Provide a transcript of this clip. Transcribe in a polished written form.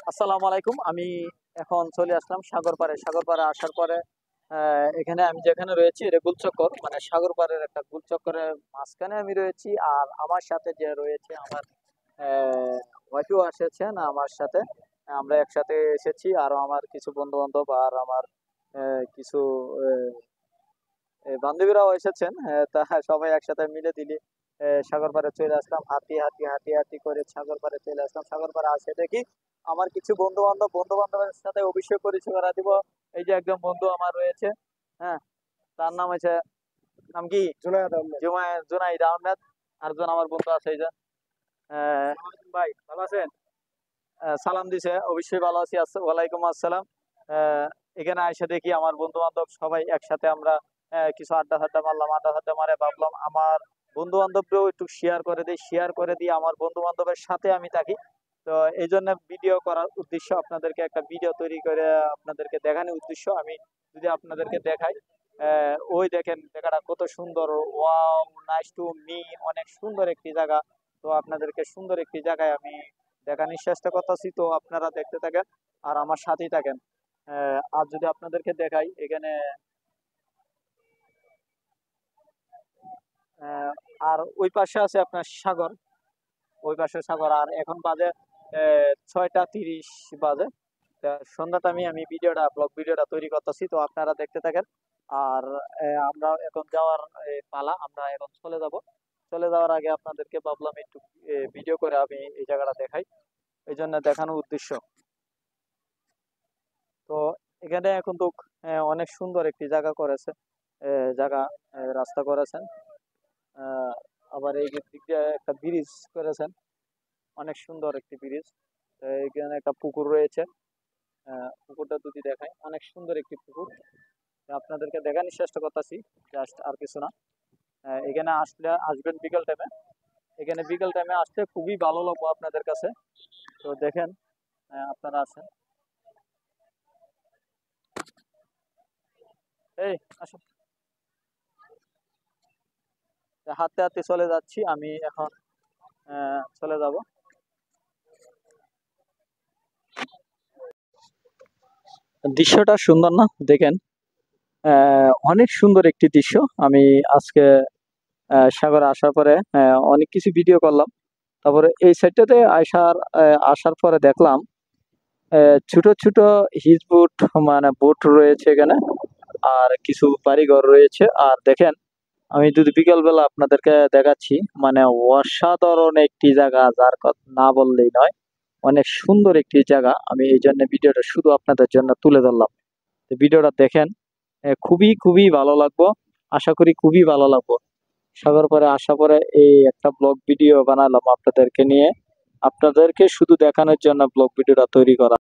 আসসালামু আলাইকুম। আমি এখন চলে আসলাম সাগরপাড়ে। সাগরপাড়ে আসার পরে এখানে আমি যেখানে রয়েছি এটা গুলচক্কর, মানে সাগরপাড়ের একটা গুলচক্করের মাঝখানে আমি রয়েছি। আর আমার সাথে যে রয়েছে আমার ওয়াইফও এসেছেন আমার সাথে। আমরা একসাথে এসেছি, আরো আমার কিছু বন্ধু বান্ধব আর আমার কিছু বান্ধবীরাও এসেছেন। তা সবাই একসাথে মিলে দিলি সাগর পাড়ে চলে আসলাম। হাঁটি হাঁটি হাঁটি হাঁটি করে সাগর পাড়ে চলে আসলাম। সাগর পাড়ে আসে দেখি আমার কিছু বন্ধু বান্ধবের সাথে অবশ্যই পরিচয় করা দিব। এই যে একজন বন্ধু আমার রয়েছে, হ্যাঁ, তার নাম হচ্ছে, নাম কি? জুনায়েদ আহমেদ। জুনাইদ আহমেদ। আরেকজন আমার বন্ধু আছে, এই যে ভাই, ভালো আছেন? সালাম দিছে, অবশ্যই ভালো আছি। ওয়ালাইকুম আসসালাম। এখানে এসে দেখি আমার বন্ধু বান্ধব সবাই একসাথে আমরা কিছু আড্ডা ফাড্ডা মারলাম। আড্ডা ফাড্ডা মারে ভাবলাম আমার বন্ধু বান্ধবকেও একটু শেয়ার করে দিই। শেয়ার করে দিয়ে আমার বন্ধু বান্ধবের সাথে আমি থাকি। তো এই জন্য ভিডিও করার উদ্দেশ্য, আপনাদেরকে একটা ভিডিও তৈরি করে আপনাদেরকে দেখানোর উদ্দেশ্য। আমি যদি আপনাদেরকে দেখাই, ওই দেখেন জায়গাটা কত সুন্দর। ওয়াও, নাইস টু মি, অনেক সুন্দর একটি জায়গা। তো আপনাদেরকে সুন্দর একটি জায়গায় আমি দেখানোর চেষ্টা করতেছি। তো আপনারা দেখতে থাকেন আর আমার সাথেই থাকেন। আর যদি আপনাদেরকে দেখাই এখানে, আহ, আর ওই পাশে আছে আপনার সাগর, ওই পাশে সাগর। আর এখন বাজে 6টা 30 বাজে। তা সন্ধ্যাটা আমি ভিডিওটা, ব্লগ ভিডিওটা তৈরি করতেছি। তো আপনারা দেখতে থাকেন। আর আমরা এখন যাওয়ার পালা, আমরা এখন চলে যাব। চলে যাওয়ার আগে আপনাদেরকে ভাবলাম একটু ভিডিও করে আমি এই জায়গাটা দেখাই, এই জন্য দেখানোর উদ্দেশ্য। তো এখানে এখন তো অনেক সুন্দর একটি জায়গা করেছে, জায়গা, রাস্তা করেছেন। আহ, আবার এই দিক দিয়ে একটা ব্রিজ করেছেন, অনেক সুন্দর একটি ব্রিজ। এখানে একটা পুকুর রয়েছে, পুকুরটা যদি দেখাই, অনেক সুন্দর একটি পুকুর। আপনাদেরকে দেখানোর চেষ্টা করতেছি, জাস্ট আর কিছু না। এখানে আসবেন বিকেল টাইমে। এখানে বিকেল টাইমে আসলে খুবই ভালো লাগবে আপনাদের কাছে। তো দেখেন, আপনারা আছেন, এই আসুন। হাঁটতে হাঁটতে চলে যাচ্ছি আমি এখন, চলে যাব। দৃশ্যটা সুন্দর না? দেখেন, অনেক সুন্দর একটি দৃশ্য। আমি আজকে সাগরে আসার পরে অনেক কিছু ভিডিও করলাম। তারপরে এই সাইডটাতে আসার পরে দেখলাম ছোট ছোট হিচ বোট, মানে বোট রয়েছে এখানে। আর কিছু বাড়িঘর রয়েছে। আর দেখেন, আমি যদি বিকেল বেলা আপনাদেরকে দেখাচ্ছি, মানে অসাধারণ একটি জায়গা, যার কথা না বললেই নয়। অনেক সুন্দর একটি জায়গা। আমি এই জন্য ভিডিওটা শুধু আপনাদের জন্য তুলে ধরলাম। তো ভিডিওটা দেখেন, খুবই খুবই ভালো লাগবো। আশা করি খুবই ভালো লাগবো। সাগর পরে আসা পরে এই একটা ব্লগ ভিডিও বানালাম আপনাদেরকে নিয়ে, আপনাদেরকে শুধু দেখানোর জন্য ব্লগ ভিডিওটা তৈরি করা।